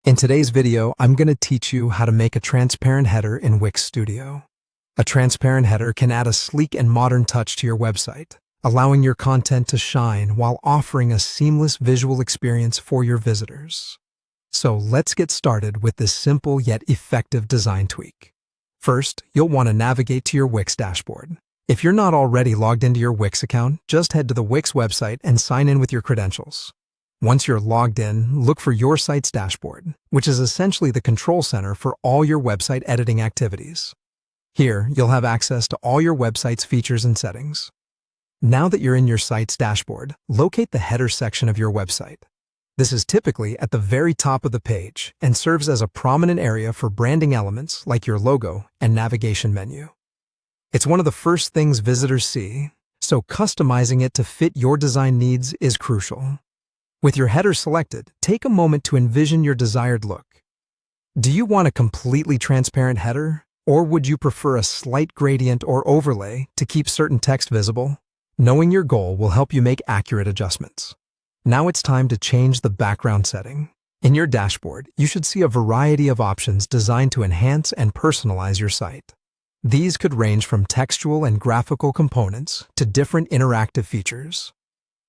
In today's video, I'm going to teach you how to make a transparent header in Wix Studio. A transparent header can add a sleek and modern touch to your website, allowing your content to shine while offering a seamless visual experience for your visitors. So let's get started with this simple yet effective design tweak. First, you'll want to navigate to your Wix dashboard. If you're not already logged into your Wix account, just head to the Wix website and sign in with your credentials. Once you're logged in, look for your site's dashboard, which is essentially the control center for all your website editing activities. Here, you'll have access to all your website's features and settings. Now that you're in your site's dashboard, locate the header section of your website. This is typically at the very top of the page and serves as a prominent area for branding elements like your logo and navigation menu. It's one of the first things visitors see, so customizing it to fit your design needs is crucial. With your header selected, take a moment to envision your desired look. Do you want a completely transparent header, or would you prefer a slight gradient or overlay to keep certain text visible? Knowing your goal will help you make accurate adjustments. Now it's time to change the background setting. In your dashboard, you should see a variety of options designed to enhance and personalize your site. These could range from textual and graphical components to different interactive features.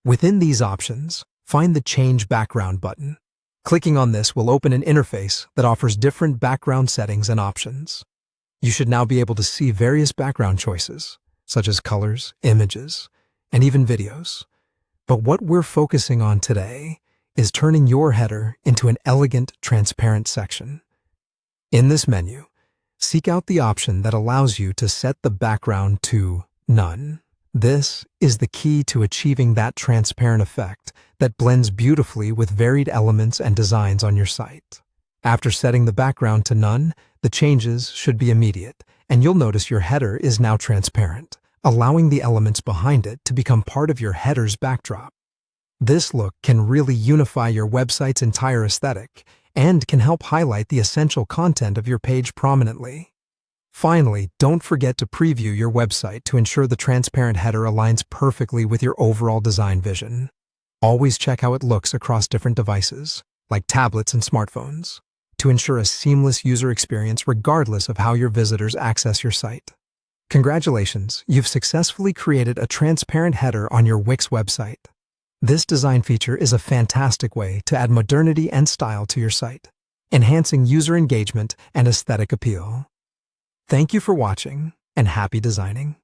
Within these options, find the Change Background button. Clicking on this will open an interface that offers different background settings and options. You should now be able to see various background choices, such as colors, images, and even videos. But what we're focusing on today is turning your header into an elegant, transparent section. In this menu, seek out the option that allows you to set the background to None. This is the key to achieving that transparent effect that blends beautifully with varied elements and designs on your site. After setting the background to None, the changes should be immediate, and you'll notice your header is now transparent, allowing the elements behind it to become part of your header's backdrop. This look can really unify your website's entire aesthetic and can help highlight the essential content of your page prominently. Finally, don't forget to preview your website to ensure the transparent header aligns perfectly with your overall design vision. Always check how it looks across different devices, like tablets and smartphones, to ensure a seamless user experience regardless of how your visitors access your site. Congratulations, you've successfully created a transparent header on your Wix website. This design feature is a fantastic way to add modernity and style to your site, enhancing user engagement and aesthetic appeal. Thank you for watching, and happy designing.